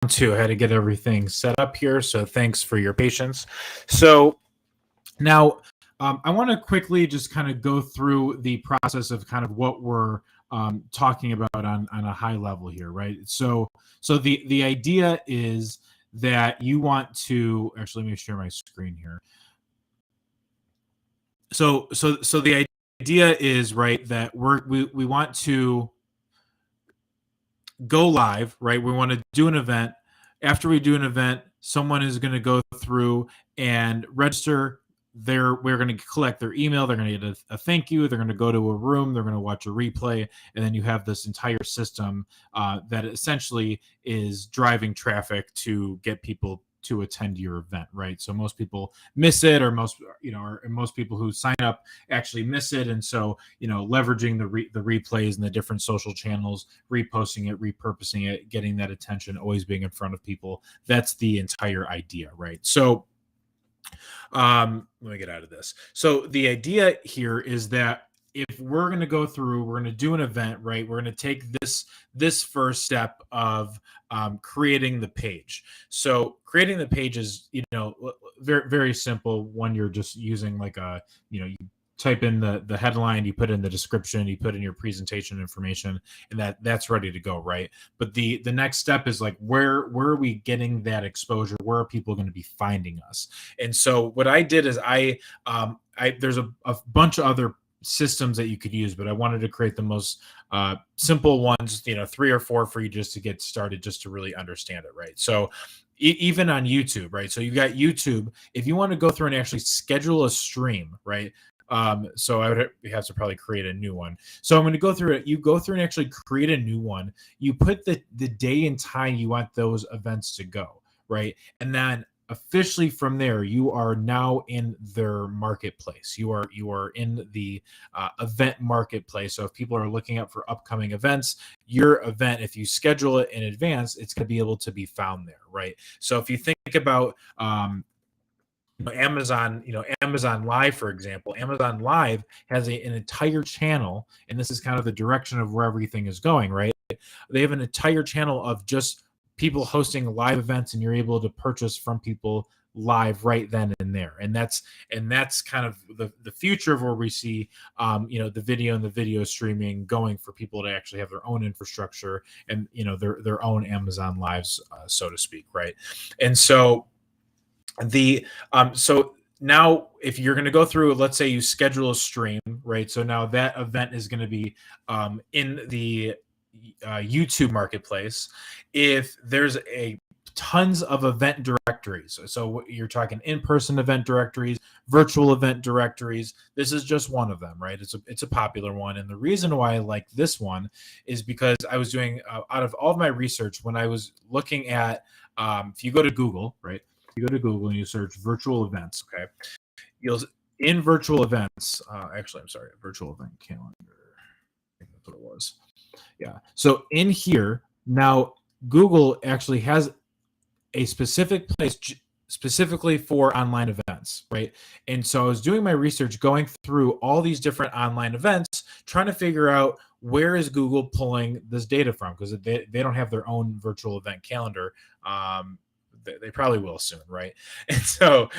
Two. I had to get everything set up here, so thanks for your patience. So now I want to quickly just kind of go through the process of kind of what we're talking about on a high level here, right? So the idea is that you want to actually let me share my screen here. So the idea is right that we want to go live, right? We want to do an event. After we do an event, someone is going to go through and register. We're going to collect their email. They're going to get a thank you. They're going to go to a room. They're going to watch a replay, and then you have this entire system that essentially is driving traffic to get people to attend your event, right? So most people miss it, or most people who sign up actually miss it, and so leveraging the replays and the different social channels, reposting it, repurposing it, getting that attention, always being in front of people. That's the entire idea, right? So let me get out of this. So the idea here is that if we're going to go through, we're going to do an event, right? We're going to take this first step of creating the page. So creating the page is, very, very simple when you're just using like you type in the headline, you put in the description, you put in your presentation information, and that's ready to go, right? But the next step is like where are we getting that exposure? Where are people going to be finding us? And so what I did is I there's a bunch of other systems that you could use, but I wanted to create the most simple ones, 3 or 4 for you just to get started, just to really understand it, right? So even on YouTube, right? So you've got YouTube. If you want to go through and actually schedule a stream, right? So I would have to probably create a new one. So I'm going to go through it. You go through and actually create a new one. You put the day and time you want those events to go, right? And then officially from there, you are now in their marketplace. You are in the event marketplace. So if people are looking up for upcoming events, your event, if you schedule it in advance, it's going to be able to be found there, right? So if you think about Amazon Live, for example. Amazon Live has an entire channel, and this is kind of the direction of where everything is going, right? They have an entire channel of just people hosting live events, and you're able to purchase from people live right then and there. And that's kind of the future of where we see the video and the video streaming going, for people to actually have their own infrastructure and their own Amazon Lives, so to speak, right? And so so now if you're going to go through, let's say you schedule a stream, right? So now that event is going to be in the YouTube marketplace. If there's tons of event directories, so you're talking in-person event directories, virtual event directories, this is just one of them, right? It's a popular one. And the reason why I like this one is because I was doing out of all of my research, when I was looking at if you go to Google, right? You go to Google and you search virtual events, okay? In virtual events, actually, I'm sorry, virtual event calendar. I think that's what it was. Yeah. So in here, now Google actually has a specific place specifically for online events, right? And so I was doing my research, going through all these different online events, trying to figure out where is Google pulling this data from, because they don't have their own virtual event calendar. They probably will soon, right? And so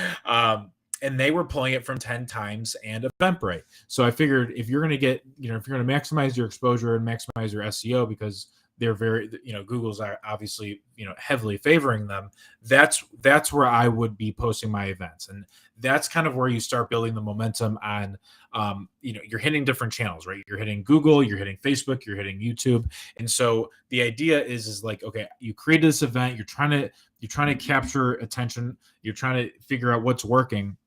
and they were pulling it from 10 times and Eventbrite. So I figured if you're going to get, if you're going to maximize your exposure and maximize your SEO, because they're very, Google's obviously, heavily favoring them, that's where I would be posting my events. And that's kind of where you start building the momentum on, you're hitting different channels, right? You're hitting Google, you're hitting Facebook, you're hitting YouTube. And so the idea is like, okay, you created this event, you're trying to capture attention, you're trying to figure out what's working.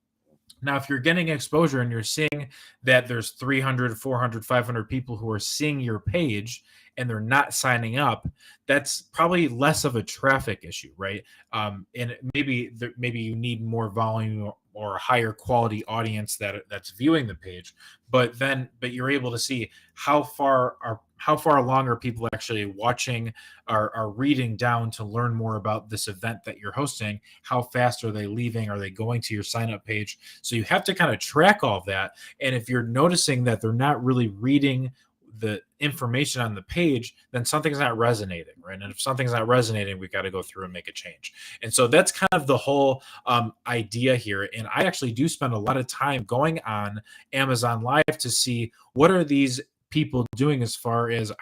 Now, if you're getting exposure and you're seeing that there's 300, 400, 500 people who are seeing your page and they're not signing up, that's probably less of a traffic issue, right? And maybe you need more volume or a higher quality audience that's viewing the page, but you're able to see how far along are people actually watching, are reading down to learn more about this event that you're hosting. How fast are they leaving? Are they going to your sign up page? So you have to kind of track all of that. And if you're noticing that they're not really reading the information on the page, then something's not resonating, right? And if something's not resonating, we got to go through and make a change. And so that's kind of the whole idea here. And I actually do spend a lot of time going on Amazon Live to see what are these people doing as far as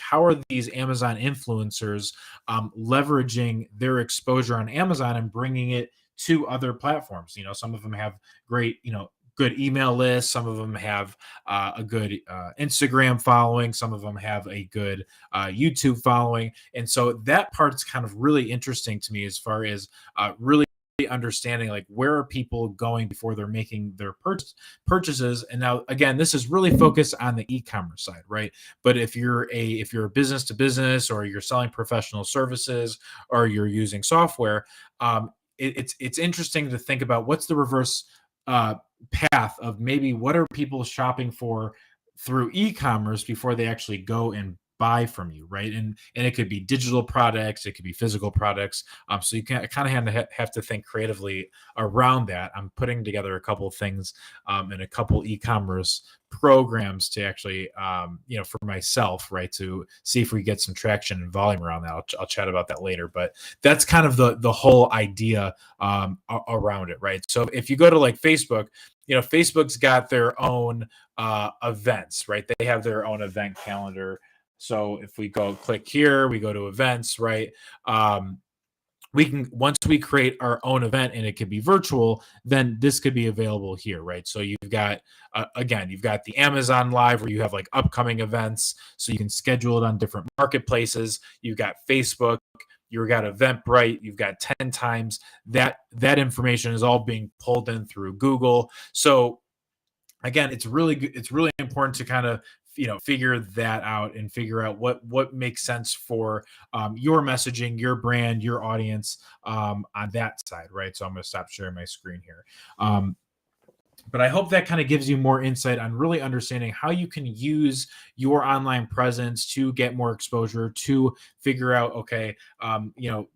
how are these Amazon influencers leveraging their exposure on Amazon and bringing it to other platforms. Some of them have great, good email lists. Some of them have a good Instagram following. Some of them have a good YouTube following. And so that part's kind of really interesting to me as far as really understanding like where are people going before they're making their purchases. And now again, this is really focused on the e-commerce side, right? But if you're a business to business, or you're selling professional services, or you're using software, it's interesting to think about what's the reverse path of maybe what are people shopping for through e-commerce before they actually go and buy from you, right? And it could be digital products, it could be physical products. So you kind of have to think creatively around that. I'm putting together a couple of things and a couple e-commerce programs to actually, for myself, right, to see if we get some traction and volume around that. I'll chat about that later, but that's kind of the whole idea around it, right? So if you go to like Facebook, Facebook's got their own events, right? They have their own event calendar. So if we click here, we go to events, right? We can, once we create our own event and it could be virtual, then this could be available here, right? So you've got, again, you've got the Amazon Live where you have like upcoming events. So you can schedule it on different marketplaces. You've got Facebook, you've got Eventbrite, you've got 10 times. That information is all being pulled in through Google. So again, it's really good. It's really important to kind of figure that out and figure out what makes sense for your messaging, your brand, your audience on that side, right? So I'm going to stop sharing my screen here. But I hope that kind of gives you more insight on really understanding how you can use your online presence to get more exposure, to figure out, okay,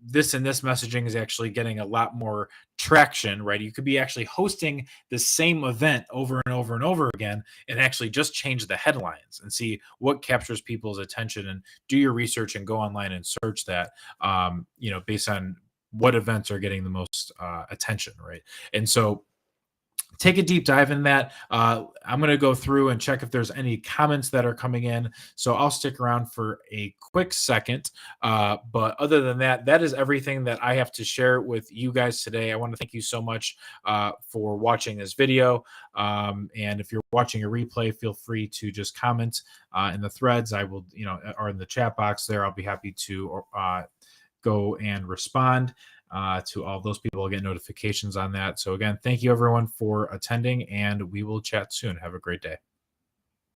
this and this messaging is actually getting a lot more traction, right? You could be actually hosting the same event over and over and over again and actually just change the headlines and see what captures people's attention, and do your research and go online and search that, based on what events are getting the most attention, right? And so take a deep dive in that. I'm going to go through and check if there's any comments that are coming in. So I'll stick around for a quick second. But other than that, that is everything that I have to share with you guys today. I want to thank you so much for watching this video. And if you're watching a replay, feel free to just comment in the threads. I will, or in the chat box there. I'll be happy to go and respond to all those people. I'll get notifications on that. So again, thank you everyone for attending, and we will chat soon. Have a great day.